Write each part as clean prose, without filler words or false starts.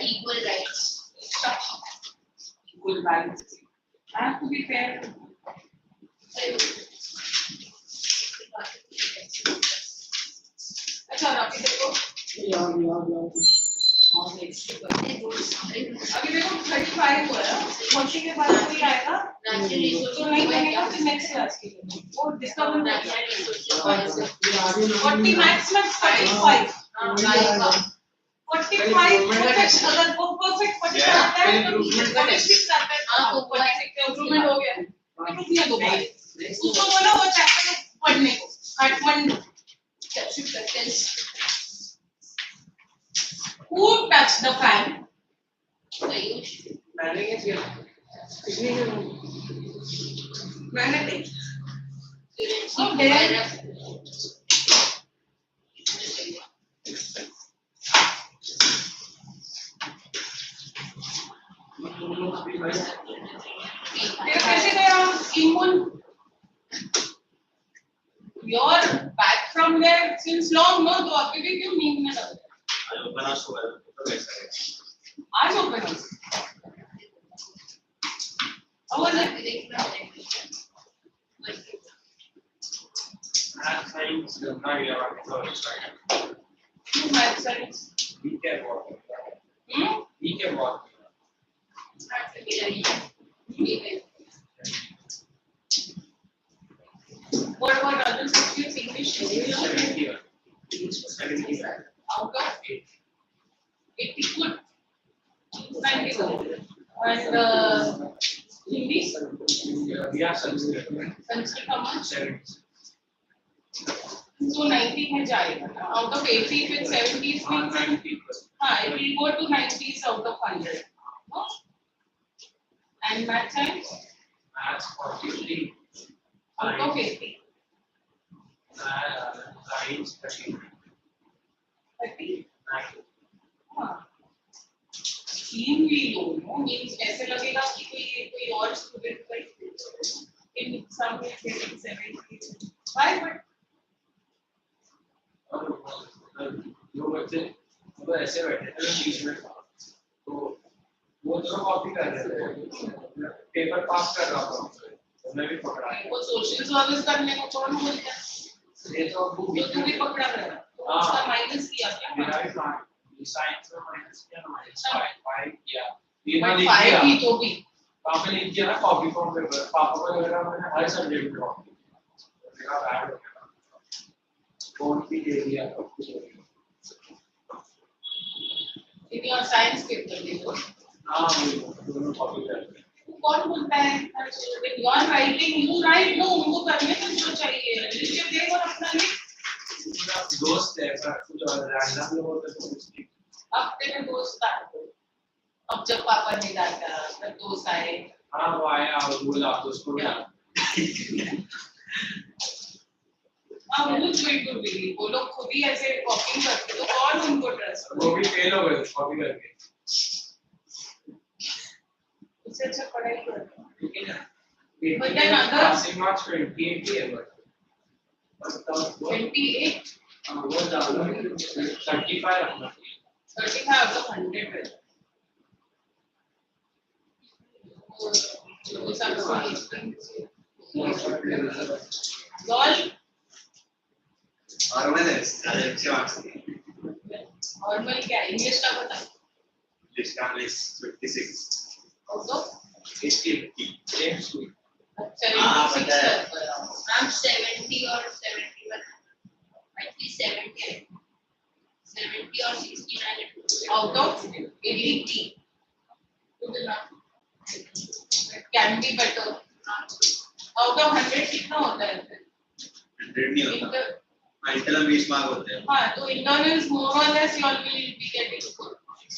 Equal rights. Equal balance. I have to be fair. अच्छा राखी देखो अभी देखो 35 हुआ है 40 के बाद कोई आएगा तो नहीं बनेगा फिर नेक्स्ट क्लास के लिए वो डिस्कवर 40 मैक्स में 45 अगर वो परफेक्ट 40 आता है तो 46 आता है हां तो 46 का इंप्रूवमेंट हो गया रुक दिया दो बार उसको बोलो वो चैप्टर पढ़ने को काटमंड acceptance. Who touched the fan? Ayush. मैंने क्या किया? मैंने नहीं. So there. कैसे गया immune? You're back from there since long, no? तो अभी भी क्यों नींद में लग रहे? आज ओपन हाउस हुआ है तो कैसा है? आज ओपन हाउस. और Math science does not get about the math science. We can walk. We can walk. What about other subjects? English, 70. out of 80 good. 90 good. And Hindi? We have Sanskrit. Sanskrit how much? 70. So 90 में जाएगा ना? Out of 80 with 70s means 90. हाँ, it will go to 90s out of 100. No? And math science? Maths 43. Out of 80. Science 30. 30? 9. हाँ. Extremely low, no? Means ऐसे लगेगा कि कोई और student का in some way getting 70. Why? But जो बच्चे वो ऐसे बैठे थे बीच में तो वो दोनों कॉपी कर रहे थे पेपर पास कर रहा था मैं भी पकड़ा वो सोशल सर्विस करने को कौन बोलता है? ये तो तू भी पकड़ा रहा है तो उसका माइनस किया क्या? मेरा भी साइंस में माइनस किया ना -5 किया ये बट लिख 5 दिया ही तो भी पापा ने लिख दिया ना कॉपी फॉर्म पेपर पापा को लग रहा मैंने हर सब्जेक्ट में कॉपी मेरा बैड हो गया कौन भी दे दिया इन योर साइंस पेपर देखो हां दोनों कॉपी करते हैं कौन बोलता है when you are writing you write no उनको करने को जो चाहिए लिख दे और अपना लिख दोस्त है पर कुछ रैंडम लोग होते हैं अब तेरे दोस्त आ अब जब पापा नहीं जाता तब दोस्त आए हां वो आया और बोला उसको क्या हाँ वो कोई तो भी वो लोग खुद ही ऐसे कॉपी करते तो कौन उनको ट्रस्ट वो भी फेल हो गए कॉपी करके उससे अच्छा पढ़ाई करो ठीक है ना But then other- passing marks 28 है बस 28 वो ज्यादा 35 रखना 35 out of 100 है वो सब लॉल नॉर्मल है सारे अच्छे मार्क्स नॉर्मल क्या इंग्लिश का बता इंग्लिश का 56 और तो 80 same school 76 I'm 70 or 71. At least 70. 70 or 69. out of 80 good enough it can be better out of 100 कितना होता है 100 नहीं होता इंटरनल 20 मार्क होते हैं हाँ तो internals more or less you all will be getting good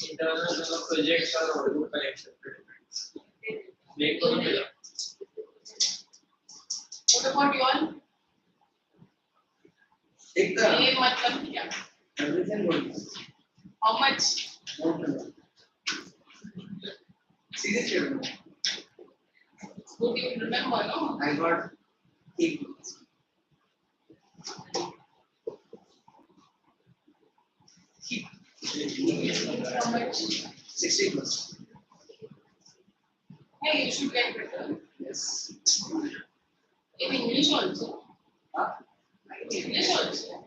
internal projects और ग्रुप का एक्सेप्टेड एक तो मिला what about you all एक तो ये मतलब क्या everything good how much seriously would you remember no I got 8 how much 60 plus. Hey, you should get better. Yes. In English also. Huh? English also.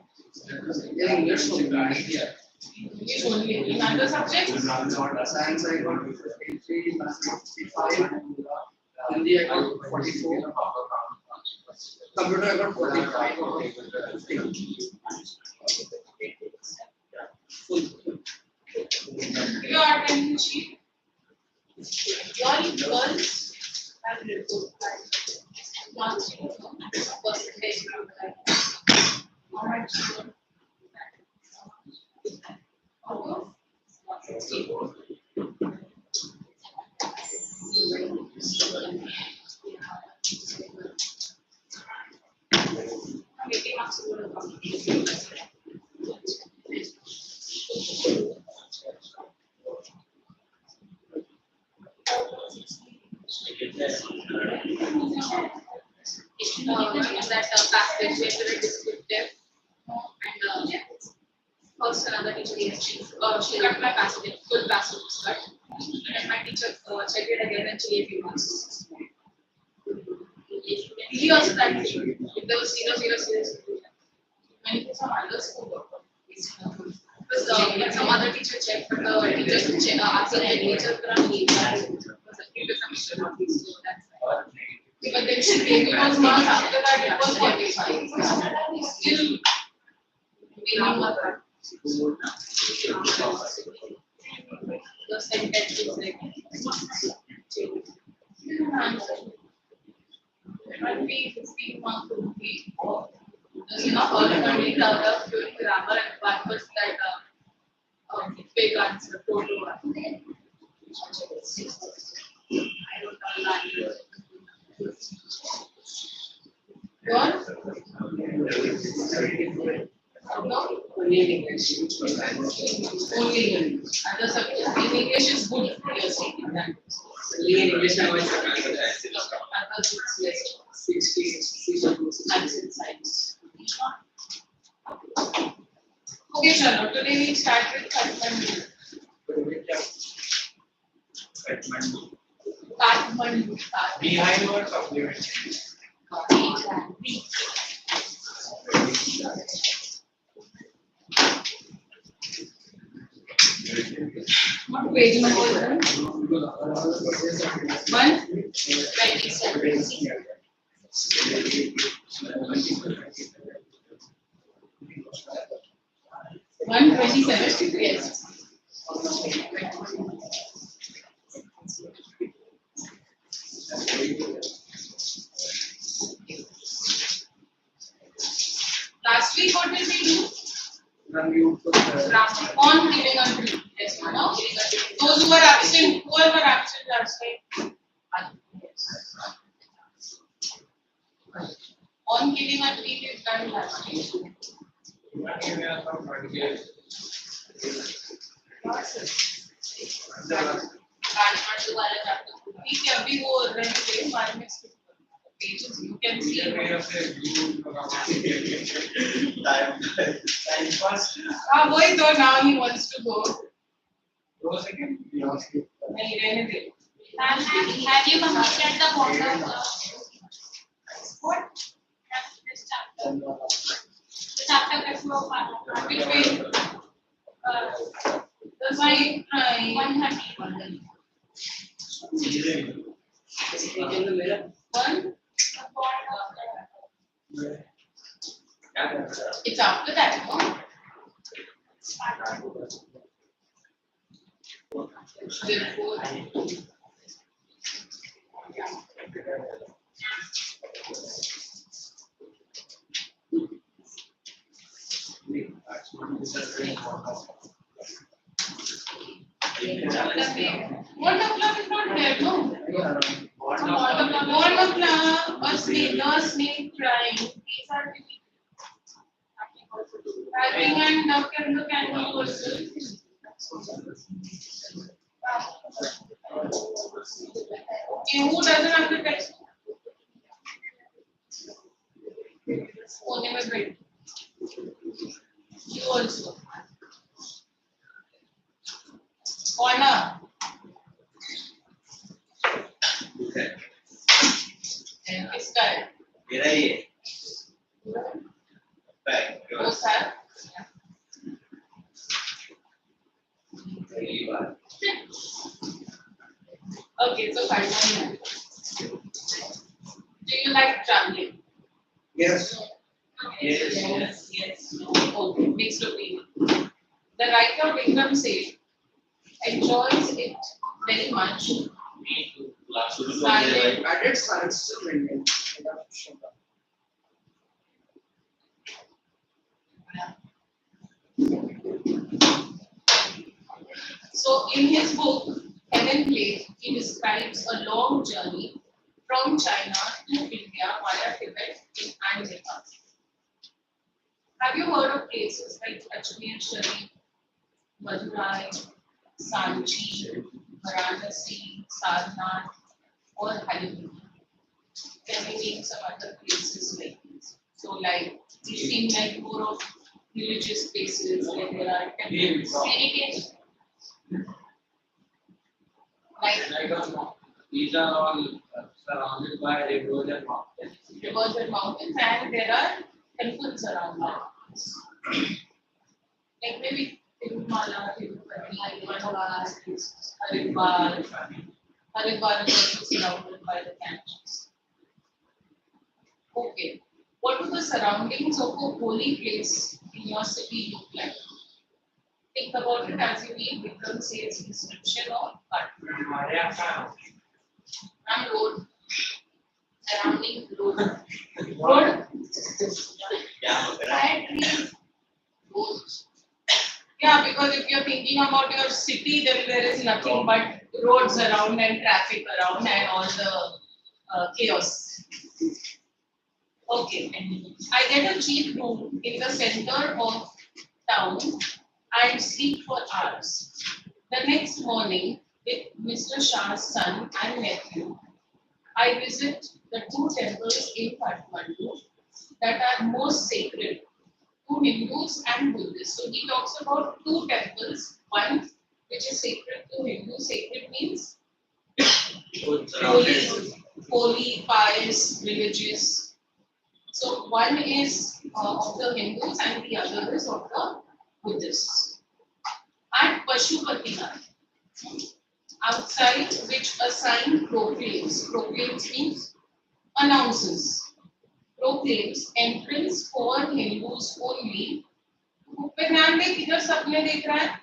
Yeah, English only. Yeah. English only. In other subjects? Science I got 53, mathematics 55, Hindi I got 44, computer I got 45 or 50. Full. Your attendance sheet. Your girls have report marks percentage. How much? That passage is very descriptive and first another teacher she cut my passage full passage was cut and my teacher checked it again and she gave me marks. He also that if there was 0 0 0 many people from other school because some other teacher checked but the teachers asked the teacher to leave that but then she gave me those marks after that it was 45 still gaining marks. The sentence is like it might be 15 marks would be already covered up doing grammar and one was that big answer total one. I don't know that. What? No? Only in English. Only English. Other subjects in English is good for your speaking that. Only in English I was Others it's less. 60, 62, Maths and science. Okay, Chalo. Today we start with Kathmandu. Kathmandu. Behind or supplementary? What page number is that? 127. 127. Yes. Last week, what did we do? On giving a tree. Yes, no? Those who were absent, last week. On giving a tree, we've done last week. Kathmandu वाला chapter ठीक है अभी वो rent के बारे में pages you can see Time pass. वही तो now he wants to go second? नहीं रहने दे Have you completed the water? What? This chapter. The chapter that you have which page the side 130. one it's after that no therefore Waterflower is not there, no? Waterflower, a snake crying. These are typing and duck and the candle also. Okay, who doesn't have the text? Only my friend. You also. Corner. like Both have. पहली बार Okay, so finally, do you like traveling? yes. Yes. No. Okay, mixed opinion. The writer Vikram said enjoys it very much. me to class Silent. Added science to maintain. So, in his book Heaven Plate, he describes a long journey from China to India via Tibet and Nepal. Have you heard of places like Ajmer Sharif, Madurai, Sanchi, Varanasi, Sarnath, or Haridwar? Can we name some other places like these? So, like, these seem like more of religious places where there are temples. Heritage. Like these are all surrounded by rivers and mountains. rivers and mountains, and there are temples around them. Like maybe Tirumala, Tirupati, Haridwar. Haridwar is also surrounded by the Ganges. Okay. What do the surroundings of a holy place in your city look like? Think about it as you read Vikram says description of Kathmandu. And road. Surrounding road. Road. Fire trees. Roads. Yeah, because if you're thinking about your city, then there is nothing but roads around and traffic around and all the chaos. Okay. I get a cheap room in the center of town and sleep for hours. The next morning, with Mr. Shah's son and nephew, I visit the two temples in Kathmandu that are most sacred to Hindus and Buddhists. So he talks about two temples, one which is sacred to Hindus. Sacred means holy, pious, religious. So one is of the Hindus and the other is of the Buddhists. At Pashupatinath, outside which a sign proclaims means announces, proclaims entrance for Hindus only. पे ध्यान दे किधर सपने देख रहा है?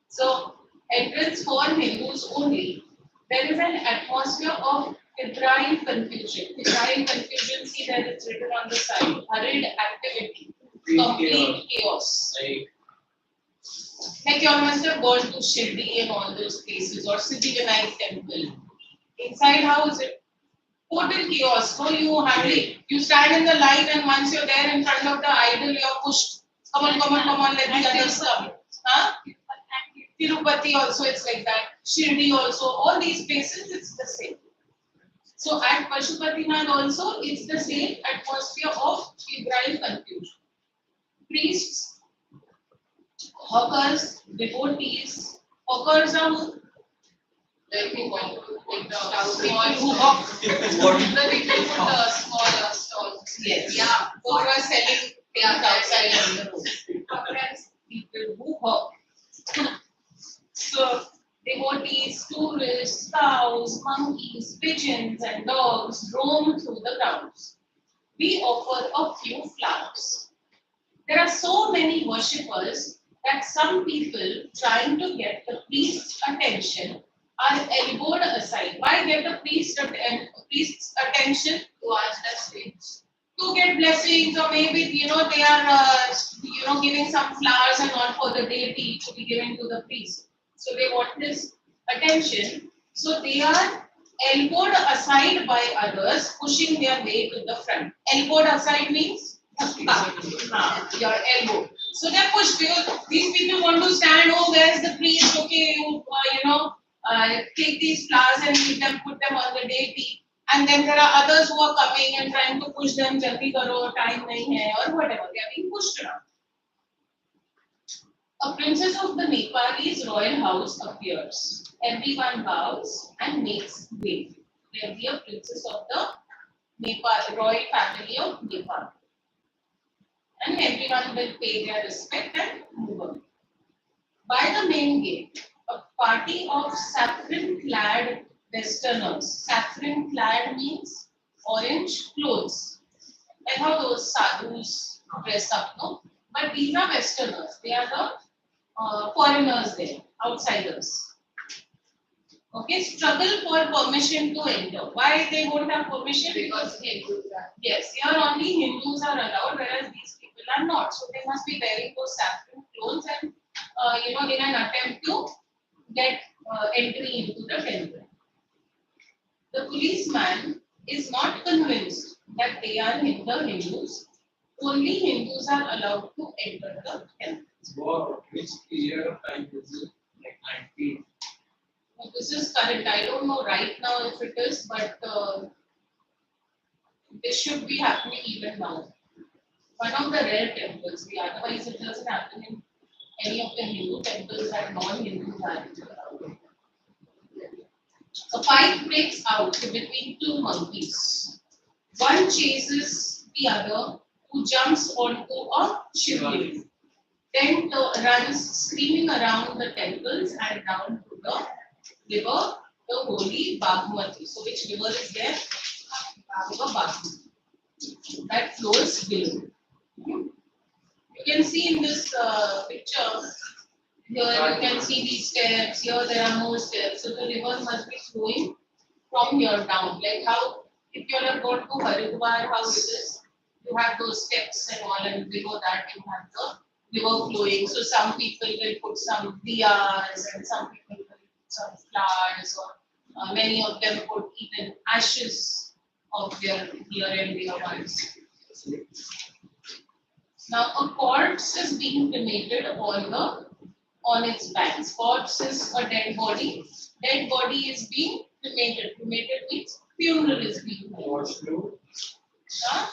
So entrance for Hindus only. There is an atmosphere of febrile confusion. Febrile confusion, see there it's written on the side. Hurried activity, complete chaos. Like you must have gone to Shirdi and all those places or Siddhivinayak temple. Inside how is it? Total chaos. So you stand in the light and once you're there in front of the idol, you're pushed. Come on, let the others come. Huh? Tirupati also it's like that. Shirdi also. All these places it's the same. So at Pashupatinath also it's the same atmosphere of febrile confusion. Priests, hawkers, devotees. Hawkers are who? Like people who hawk. The people put small stalls. Yes. Yeah. Who are selling things outside on the road. People who hawk. So devotees, tourists, cows, monkeys, pigeons, and dogs roam through the grounds. We offer a few flowers. There are so many worshippers that some people trying to get the priest's attention are elbowed aside. Why get the priest's attention? To ask the things. To get blessings, or maybe they are giving some flowers and all for the deity to be given to the priest. So they want this attention. So they are elbowed aside by others, pushing their way to the front. Elbowed aside means your elbow. So they're pushed because these people want to stand. Oh, where's the priest? Okay, take these flowers and leave them, put them on the deity. And then there are others who are coming and trying to push them. Jaldi karo, time nahi hai, or whatever. They are being pushed around. A princess of the Nepalese royal house appears. Everyone bows and makes way. They'll be a princess of the Nepal, royal family of Nepal. And everyone will pay their respect and move on. By the main gate, a party of saffron-clad Westerners. Saffron-clad means orange clothes. Like how those sadhus dress up, no? But these are Westerners. They are the foreigners there, outsiders. Okay, struggle for permission to enter. Why they won't have permission? Because Hindus are. Yes, here only Hindus are allowed, whereas these people are not. So they must be wearing those saffron clothes and, in an attempt to get entry into the temple. The policeman is not convinced that they are Hindus. Only Hindus are allowed to enter the temple. Wow, which period of time is it? Like 19. This is current. I don't know right now if it is, but this should be happening even now. One of the rare temples. Otherwise, it doesn't happen in any of the Hindu temples that non-Hindus are. A fight breaks out between two monkeys. One chases the other, who jumps onto a shivling. Then runs screaming around the temples and down to the river, the holy Bagmati. So, which river is there? River Bagmati. That flows below. You can see in this picture, here you can see these steps, here there are more steps. So, the river must be flowing from here down. Like how, if you are going to Haridwar, how it is, you have those steps and all, and below that you have the river flowing. So some people will put some diyas and some people will put some flowers, or many of them put even ashes of their dear and dear ones. Now a corpse is being cremated on its banks. Corpse is a dead body. Dead body is being cremated. Cremated means funeral is being held. Huh?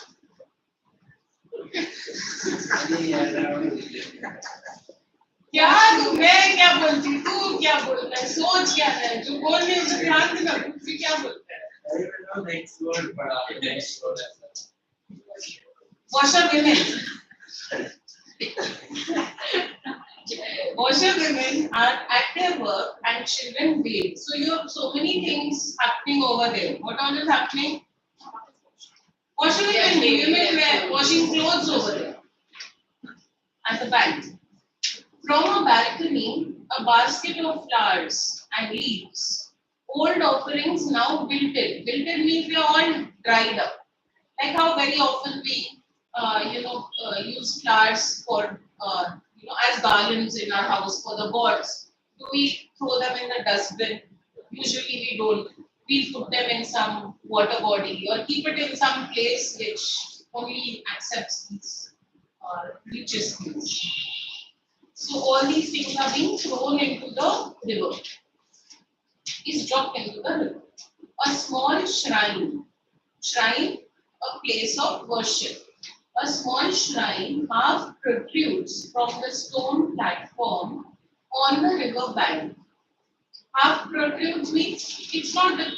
क्या मैं क्या बोलती तू क्या बोलता है सोच क्या है जो बोलने उसे ध्यान देना तू क्या बोलता है washer women are at their work and children bathe. So you have so many things happening over there. What all is happening? Washer women were washing clothes over there at the back. From a balcony, a basket of flowers and leaves. Old offerings now wilted. Wilted means they are all dried up. Like how very often we, use flowers for, as garlands in our house for the gods. Do we throw them in the dustbin? Usually we don't. We put them in some water body or keep it in some place which only accepts these richest things. So all these things are being thrown into the river. Is dropped into the river. A small shrine, a place of worship. A small shrine half protrudes from the stone platform on the river bank. Half protrudes means it's not the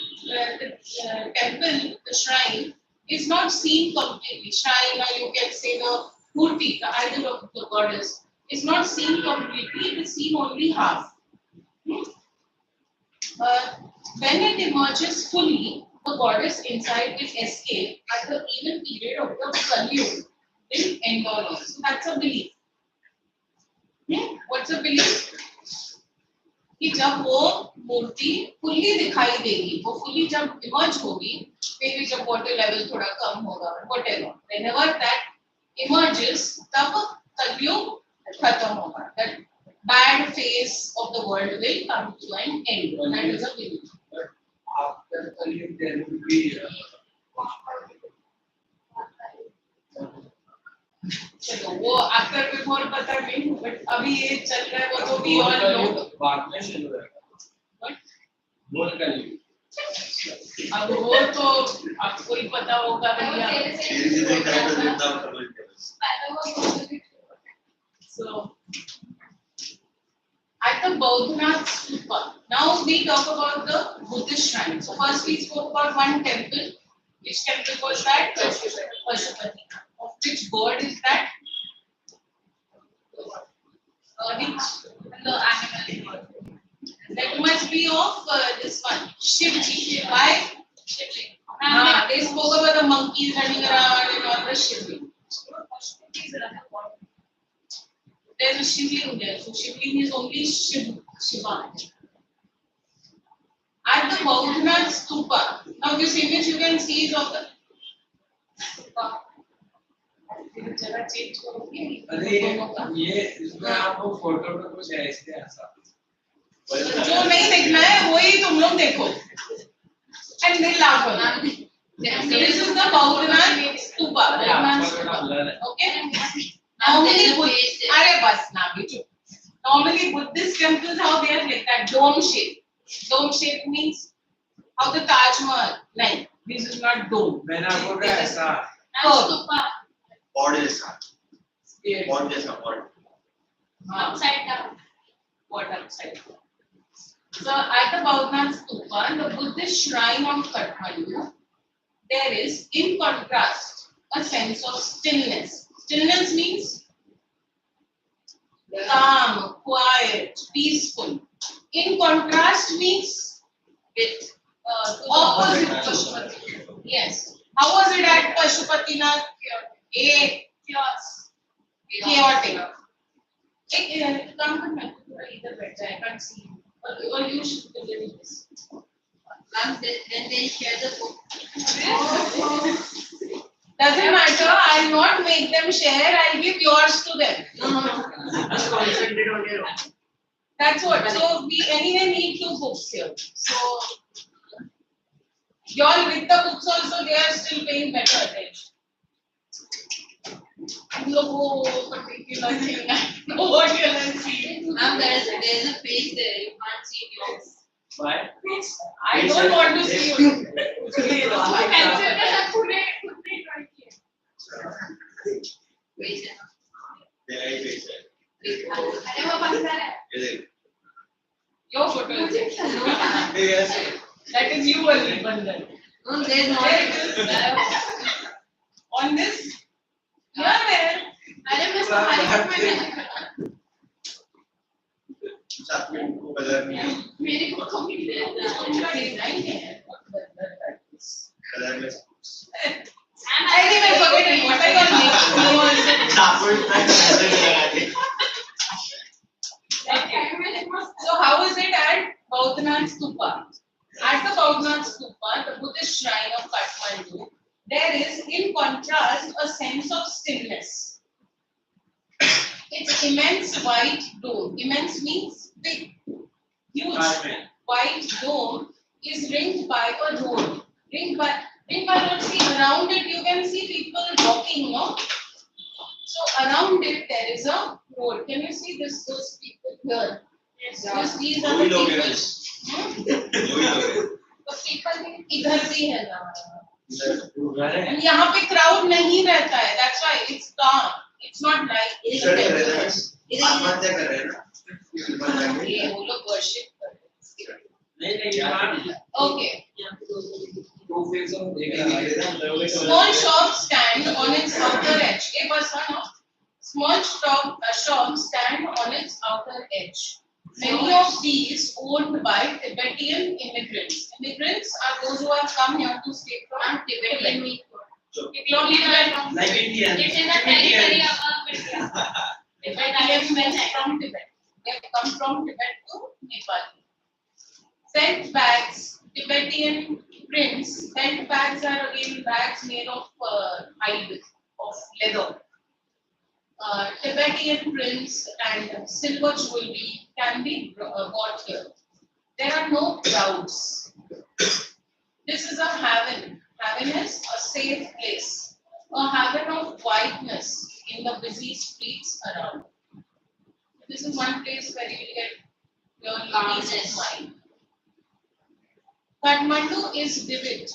temple, the shrine is not seen completely. Shrine, or you can say the murti, the idol of the goddess, is not seen completely, it is seen only half. When it emerges fully, the goddess inside will escape at the even period of the Kali will end on. So that's a belief. What's a belief? कि जब वो मूर्ति fully दिखाई देगी, वो fully जब emerge होगी, maybe जब water level थोड़ा कम होगा, whatever. Whenever that emerges, तब कलयुग खत्म होगा. That bad phase of the world will come to an end. That is a belief. But after Kali, there will be चलो वो आफ्टर बिफोर पता नहीं बट अभी ये चल रहा है वो तो भी और लोग बाद में शुरू होगा बोल कली अब वो तो आपको ही पता होगा भैया so at the the Bauddhanath Stupa. Now we talk about the Buddhist shrine. So first we spoke about one temple. Which temple was that? Pashupati. Of which god is that? Which? The animal. That must be of this one, Shivji. Why? Shivji. They spoke about the monkeys running around and all the Shivji. There's a Shivling there. So Shivling is only Shiva. At the Bauddhanath Stupa. Now this image you can see is of the Stupa. जरा change करोगे अरे ये इसमें आपको photo में कुछ है इसलिए ऐसा जो नहीं देखना है वही तुम लोग देखो and they laugh on it. This is the Bauddhanath Stupa. Okay. Normally Buddhist temples how they are like that dome shape. Dome shape means how the Taj Mahal. Like this is not dome. मैंने आपको क्या ऐसा Board जैसा board Upside down. What upside down? So at the Bauddhanath Stupa, the Buddhist shrine of Kathmandu, there is, in contrast, a sense of stillness. Stillness means calm, quiet, peaceful. In contrast means with opposite Pashupati. Yes. How was it at Pashupatinath? Chaotic. Come on, either better. I can't see you. Or you should be doing this. Then they share the book. Doesn't matter. I'll not make them share. I'll give yours to them. Just concentrate on your own. That's what. So we anyway need 2 books here. So y'all with the books also they are still paying better attention. No particular thing. I know what you are seeing. Ma'am, there's a page there. You can't see yours. Why? I don't want to see you. Wait. अरे वो बंद है. Your photo is there. That is you only, Bandhan. No, there's not. On this? Yeah, man. अरे मैं सहायक में colour में मेरी को कमी उनका डिजाइन है. कलर में Anyway, forget it. What are you making? Okay. So how is it at Bauddhanath Stupa? At the Bauddhanath Stupa, the Buddhist shrine of Kathmandu, there is, in contrast, a sense of stillness. Its immense white dome. Immense means big, huge. White dome is ringed by a road. Ringed by road. See, around it you can see people walking, no? So around it there is a road. Can you see this? Those people here. Yes. These are the people. तो people इधर भी है ना. And यहाँ पे crowd नहीं रहता है. That's why it's calm. It's not like आत्महत्या कर रहे हैं ना ये वो लोग worship कर रहे हैं. नहीं Okay. Small shop stand on its outer edge. A person of small shop stand on its outer edge. Many of these owned by Tibetan immigrants. Immigrants are those who have come here to stay from Tibet. Tibetan means like Indian. it's in the territory of India. Tibetans means from Tibet. They have come from Tibet to Nepal. Scent bags, Tibetan prints. Scent bags are again bags made of hide, of leather. Tibetan prints and silver jewelry can be bought here. There are no crowds. This is a haven. Haven is a safe place. A haven of quietness in the busy streets around. This is one place where you will get your peace of mind. Kathmandu is vivid,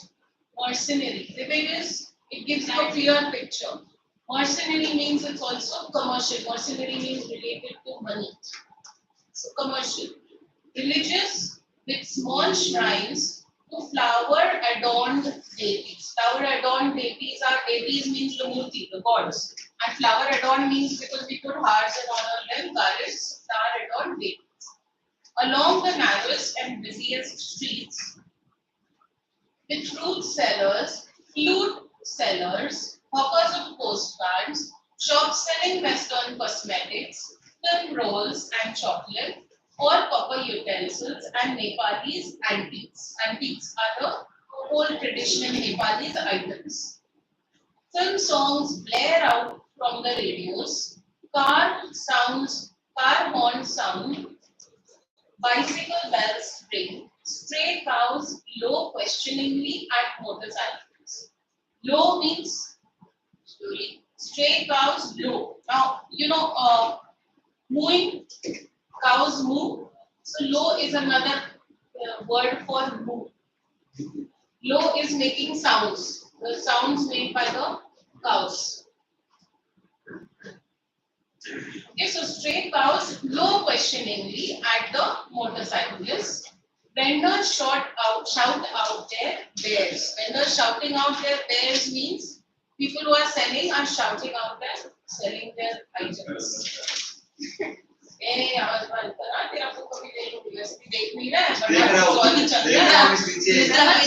mercenary. Vivid is, it gives you a clear picture. Mercenary means it's also commercial. Mercenary means related to money. commercial. Religious with small shrines to flower adorned deities. Flower adorned deities are deities means the murti, the gods. And flower adorned means because we put hearts and honor them, goddess, flower adorned deities. Along the narrowest and busiest streets, with fruit sellers, flute sellers, hawkers of postcards, shops selling Western cosmetics, film rolls and chocolate, or copper utensils and Nepalese antiques. Antiques are the old traditional Nepalese items. Film songs blare out from the radios, car horn sound, bicycle bells ring, stray cows low questioningly at motorcycles. Low means slowly. Stray cows low. Now, mooing, cows moo. So, low is another word for moo. Low is making sounds. The sounds made by the cows. Okay, so stray cows low questioningly at the motorcyclists. Vendors shout out their wares. Vendors shouting out their wares means people who are selling are shouting out their selling their items. आवाज बंद करा तेरा को कभी देख नहीं रहा है बड़ा सॉरी चल रहा है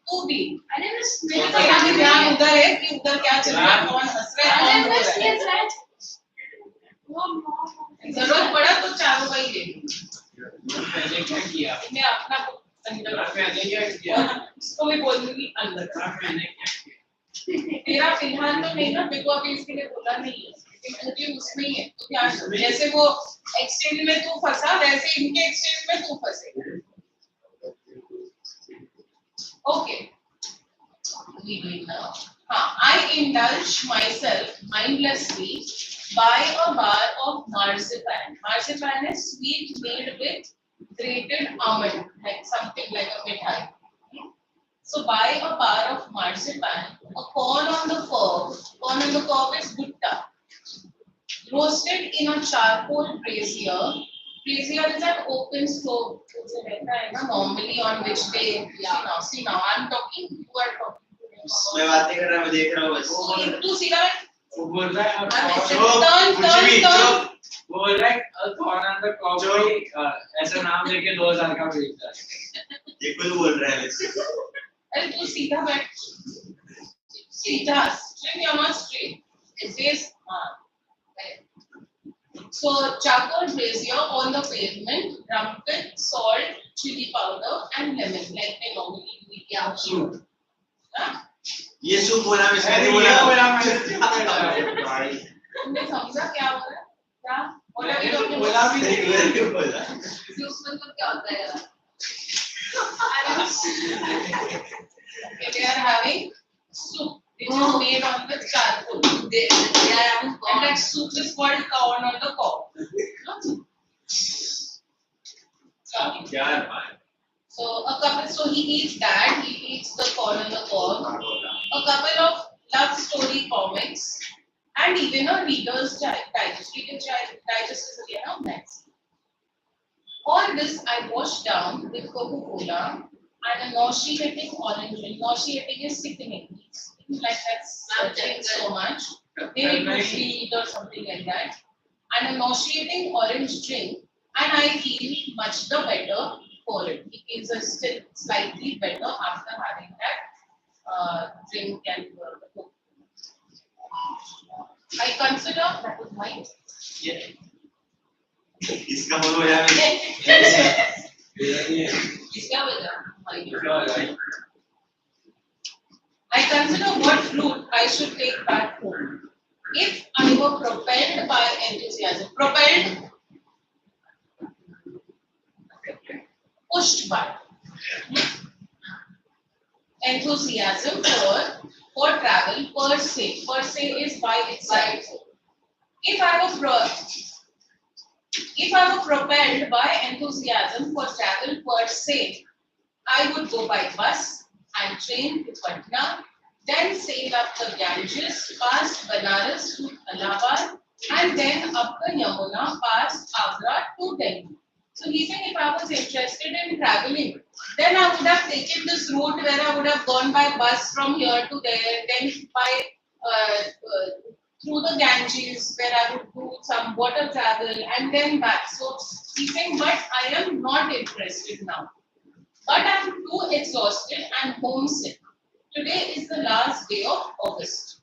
तू भी अरे मेरे का ध्यान उधर है कि उधर क्या चल रहा है कौन हंस रहा है कौन बोल रहा है जरूरत पड़ा तो चारों का ही ले मैंने क्या किया मैं अपना अंदर मैंने क्या किया उसको भी बोल दूंगी अंदर मैंने क्या किया तेरा फिलहाल तो नहीं ना मेरे को अभी इसके लिए बोला नहीं है क्योंकि उसमें ही है तो क्या जैसे वो एक्सचेंज में तू फंसा वैसे इनके एक्सचेंज में तू फंसे okay I indulge myself mindlessly by a bar of marzipan. Marzipan is sweet made with grated almond, like something like a mithai. So buy a bar of marzipan, a corn on the cob. Corn on the cob is gutta. Roasted in a charcoal brazier. Brazier is an open stove. Normally on which they see now I'm talking. You are talking. मैं बातें कर रहा मैं देख रहा हूँ बस तू सीधा बैठ वो बोल रहा है turn बोल रहा है कौन अंदर कॉफी ऐसा नाम लेके 2000 का बेचता है ये कुछ बोल रहा है अरे तू सीधा बैठ सीधा straight your mouth straight it says so charcoal brazier on the pavement rubbed with salt chili powder and lemon like they normally do yeah soup ये सूप बोला मैं अरे सही ये बोला मैंने भाई तुमने समझा क्या हो रहा है क्या मैंने बोला भी नहीं बोला सूप मतलब क्या होता है यार okay, they are having soup which is made on the charcoal and that soup is called corn on the cob यार भाई so he eats that, he eats the corn on the cob, a couple of love story comics, and even a Reader's Digest. Reader's Digest is again a magazine. All this I washed down with Coca-Cola and a nauseating orange drink. Nauseating is sickening. Like that's drink so much. Maybe it was sweet or something like that. And a nauseating orange drink, and I feel much the better for it. It is still slightly better after having that drink and Coke. I consider that was mine. ये इसका मन हो जाए इसका वजह I consider what route I should take back home. If I were propelled by enthusiasm, pushed by enthusiasm for travel per se. Per se is by itself. If I were propelled by enthusiasm for travel per se, I would go by bus and train to Patna, then sail up the Ganges, past Banaras to Allahabad, and then up the Yamuna, past Agra to Delhi. So he's saying if I was interested in traveling, then I would have taken this route where I would have gone by bus from here to there, then by through the Ganges where I would do some water travel and then back. So he's saying, but I am not interested now. But I'm too exhausted and homesick. Today is the last day of August.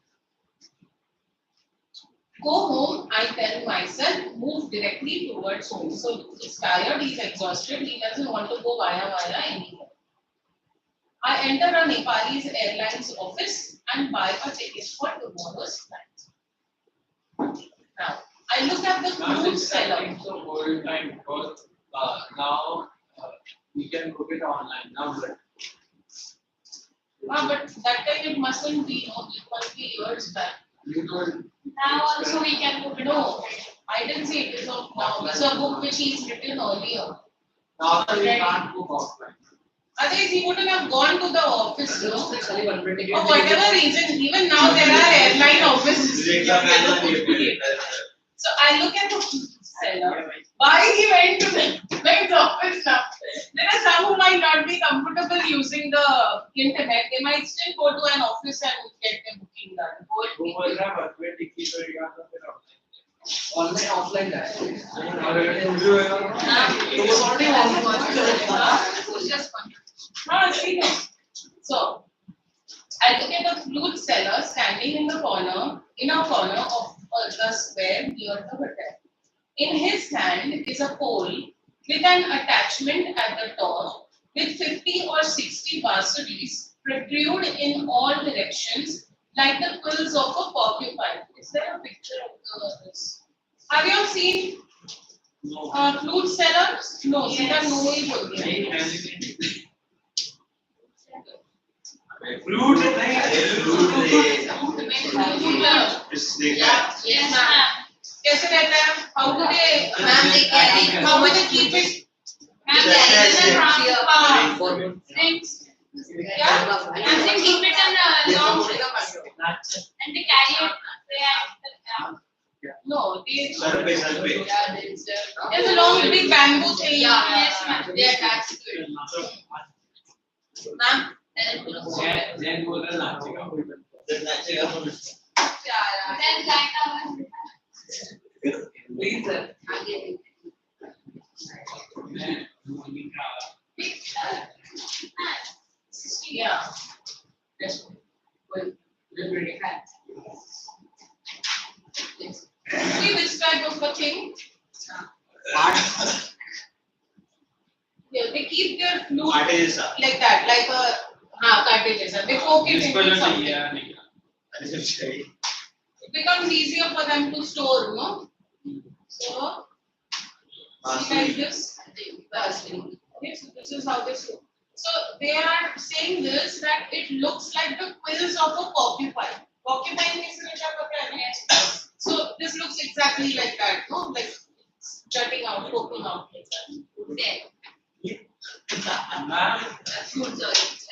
Go home, I tell myself, move directly towards home. So he's tired, he's exhausted, he doesn't want to go via anywhere. I enter a Nepalese Airlines office and buy a ticket for tomorrow's flight. Now, I look at the food seller. So old time because now we can book it online now. But that time it mustn't be, no, it must be years back. You told Now also we can book it. No, I didn't say it is of now. It's a book which he's written earlier. now we can't book offline. Otherwise, he wouldn't have gone to the office, you know. For whatever reason, even now there are airline offices. So I look at the food seller. Why he went to the next office now? There are some who might not be comfortable using the internet. They might still go to an office and get their booking done. वो बोल रहा है बस ticket तो यहाँ तो फिर online offline है और वीडियो है तो वो already online So I look at the flute seller standing in a corner of the square near the hotel. In his hand is a pole with an attachment at the top with 50 or 60 basuris protrude in all directions like the quills of a porcupine. Is there a picture of this? Have you all seen flute sellers? No, सीधा no ही बोल दिया. Flute Yes, ma'am. कैसे रहता है? How do they keep it? Ma'am, there is a हाँ. things. Yeah. And they keep it in long strips. And they carry it. No, they. Sir पे There's a long big bamboo thing. Yes, ma'am. They attach to it. Ma'am. Jain बोल रहा नाचेगा Then kind of. Please sir Yeah. Yes. See this type of a thing? Yeah, they keep their flute like that, like a काटे जैसा. They poke it into something. It becomes easier for them to store, no? So, see like this. Okay, so this is how they store. So they are saying this that it looks like the quills of a porcupine. Porcupine means yes. So this looks exactly like that, no? Like jutting out, poking out like that.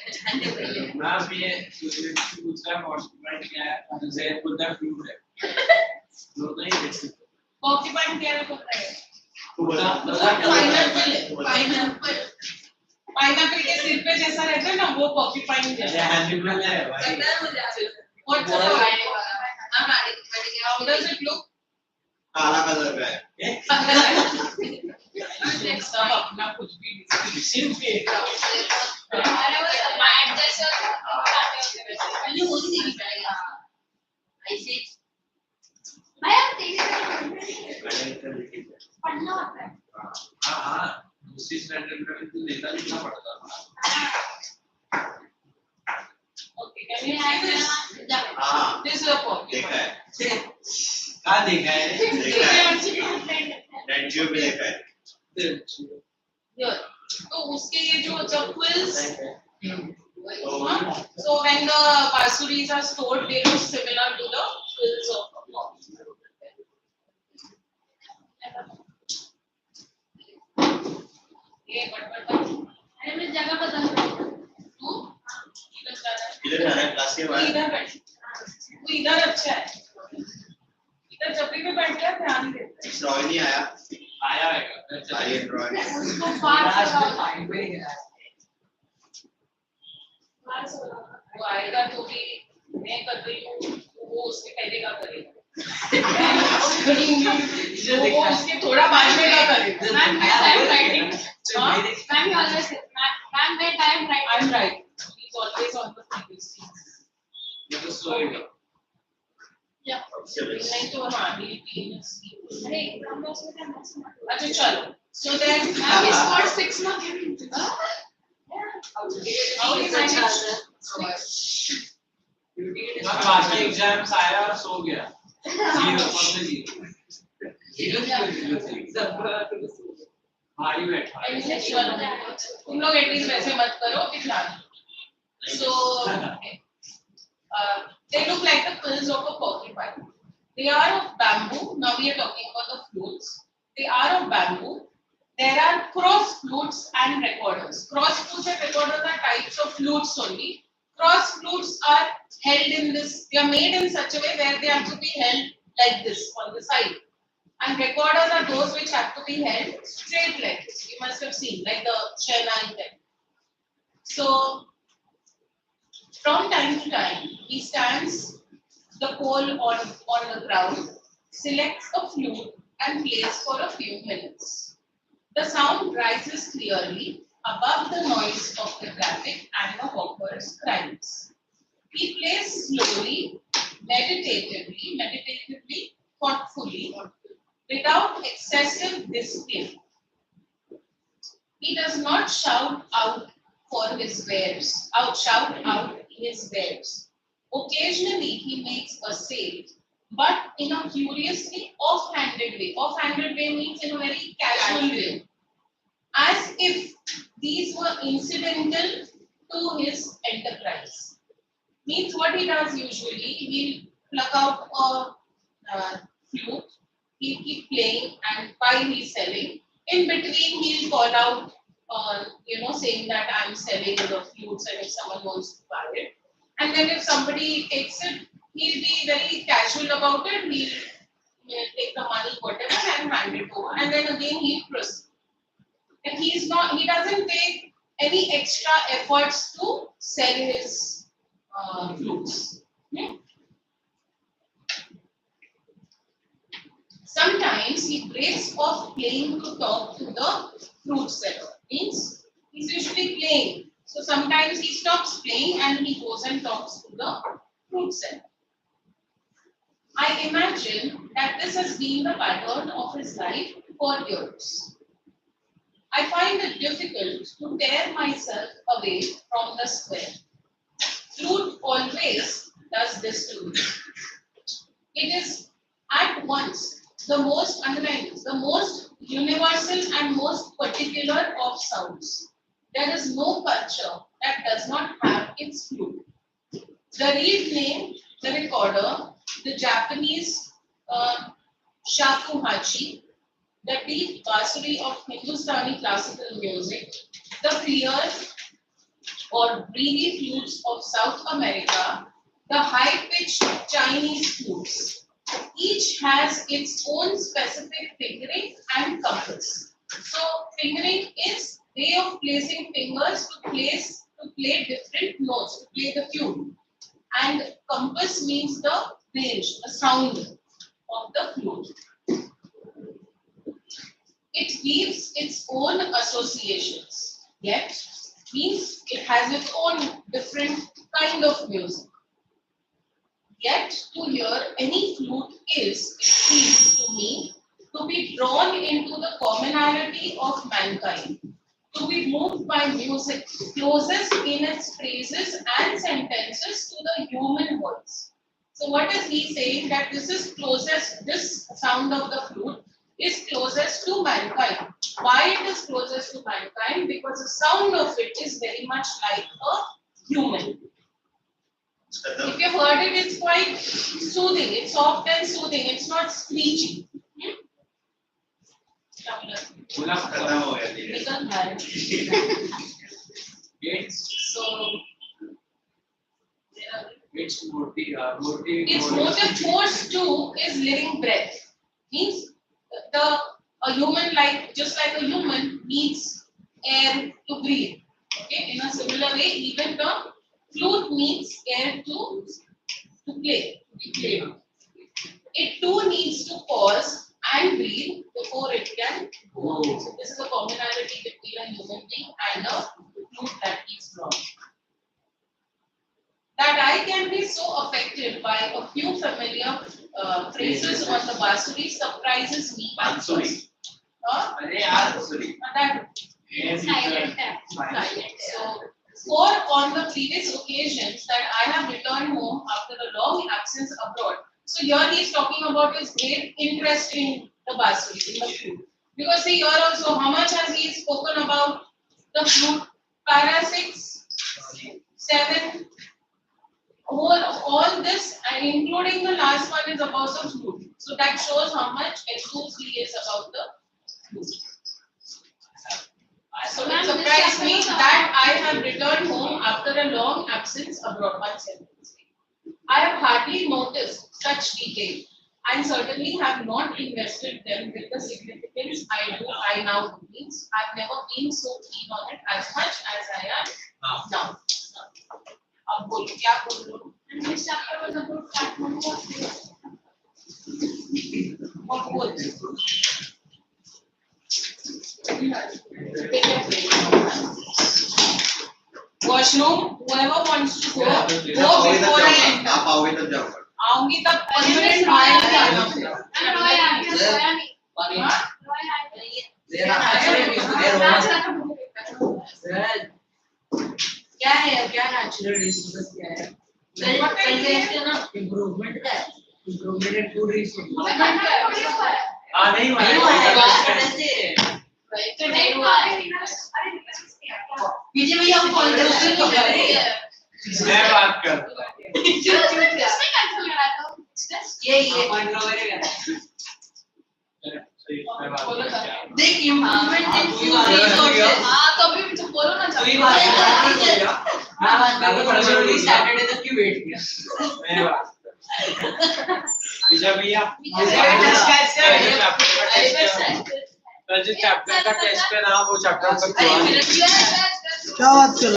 Ma'am ये दूसरा point क्या है जैन बोल रहा flute है लोग नहीं देख सकते Porcupine क्या है पता है? पाइनएप्पल के सिर पे जैसा रहता है ना वो porcupine जैसा. एनिमल है भाई What's the how does it look? काला कलर का है सब अपना कुछ भी सिर पे पढ़ना होता है. हाँ दूसरी स्टैंडर्ड में तो लेता लिखना पड़ता था. Okay, can you see this? हाँ This is a porcupine. देखा है कहाँ देखा है नेट जियो पे देखा है Here. तो उसके ये जो जब quills, so when the basuris are stored, they look similar to the quills of a porcupine. ये बट अरे मुझे जगह पता नहीं. तू इधर जा रहा है क्लास के बाद इधर बैठ. तू इधर अच्छा है. इधर जब भी बैठ गया ध्यान दे. रॉय नहीं आया आया आएगा I and Roy. उसको पास वो आएगा तो भी मैं कर रही हूँ वो उसके पहले का करेगा वो उसके थोड़ा बाद में का करेगा Ma'am, yes, I am writing. हाँ? Ma'am, you always say, ma'am, wait, I am writing. I'm right. He's always on the previous things. ये तो सोएगा Yeah. नहीं तो हाँ he is अरे exam में उसमें क्या mess मत करो. अच्छा चलो so then Ma'am, he scored 6 ना. how he managed मैं आज का एग्जाम्स आया और सो गया जीरो मतलब जीरो भारी बैठा Anyway, चलो तुम लोग एटलीस्ट वैसे मत करो दिखला so they look like the quills of a porcupine. They are of bamboo. Now we are talking about the flutes. They are of bamboo. There are cross flutes and recorders. Cross flutes and recorders are types of flutes only. Cross flutes are held in this. They are made in such a way where they have to be held like this on the side. And recorders are those which have to be held straight like this. You must have seen, like the Shehnai type. So from time to time, he stands the pole on the ground, selects a flute and plays for a few minutes. The sound rises clearly above the noise of the traffic and the hawkers' cries. He plays slowly, meditatively, thoughtfully, without excessive display. He does not shout out his wares. Occasionally he makes a sale, but in a curiously off-handed way. Off-handed way means in a very casual way, as if these were incidental to his enterprise. Means what he does usually, he'll pluck out a flute, he'll keep playing, and while he's selling, in between he'll call out, saying that I'm selling the flutes and if someone wants to buy it. And then if somebody takes it, he'll be very casual about it. He'll take the money, whatever, and hand it over. And then again he'll proceed. And he doesn't take any extra efforts to sell his flutes. Sometimes he breaks off playing to talk to the fruit seller. Means he's usually playing. So sometimes he stops playing and he goes and talks to the fruit seller. I imagine that this has been the pattern of his life for years. I find it difficult to tear myself away from the square. Flute always does this to me. It is at once the most universal and most particular of sounds. There is no culture that does not have its flute. The reed name, the recorder, the Japanese shakuhachi, the deep bassuri of Hindustani classical music, the clear or breathy flutes of South America, the high-pitched Chinese flutes. Each has its own specific fingering and compass. So fingering is way of placing fingers to play different notes, to play the tune. And compass means the range, the sound of the flute. It gives its own associations, yet means it has its own different kind of music. Yet to hear any flute is, it seems to me, to be drawn into the commonality of mankind, to be moved by music closest in its phrases and sentences to the human voice. So what is he saying? That this sound of the flute is closest to mankind. Why it is closest to mankind? Because the sound of it is very much like a human. If you've heard it, it's quite soothing. It's soft and soothing. It's not screechy. So, its motive its motive force too is living breath. Means the A human, just like a human, needs air to breathe. Okay, in a similar way, even the flute needs air to play. To be played. It too needs to pause and breathe before it can go on. So this is a commonality between a human being and a flute that keeps drawn. That I can be so affected by a few familiar phrases on the Basuri surprises me. Bansuri. That Silent tap. so, for on the previous occasions that I have returned home after a long absence abroad. So here he is talking about his great interest in the Basuri, in the flute. Because see here also, how much has he spoken about the flute? Para 6, 7, all this, and including the last one is about the flute. So that shows how much enthused he is about the flute. So it surprised me that I have returned home after a long absence abroad. One sentence. I have hardly noticed such detail and certainly have not invested them with the significance I now do. Means I've never been so keen on it as much as I am now. अब बोलो क्या बोल रहे हो? And this chapter was about Kathmandu or What both? Washroom, whoever wants to go before I enter. आप आओगे तब जाऊंगा. आऊंगी तब परमानेंट माइंड जाना फिर. And Roy आगे सोया नहीं. हाँ? Roy आगे. क्या है क्या नेचुरल रिसोर्सेज क्या है पहले ना इम्प्रूवमेंट का इम्प्रूवमेंट इन फूड रिसोर्स हाँ नहीं हुआ है तो नहीं हुआ है. अरे क्या? विजय भैया हम कॉल करते मैं बात कर रहा हूँ इसमें कैंसिल करा तो. ये मैं बात कर रहा हूँ देख इम्प्रूवमेंट इन फूड रिसोर्सेज हाँ तो अभी मुझे बोलो ना कोई बात नहीं मैं बात कर रहा हूँ सैटरडे तक क्यों वेट किया मैं बात विजय भैया जो चैप्टर का टेस्ट है ना वो चैप्टर तक क्या बात कर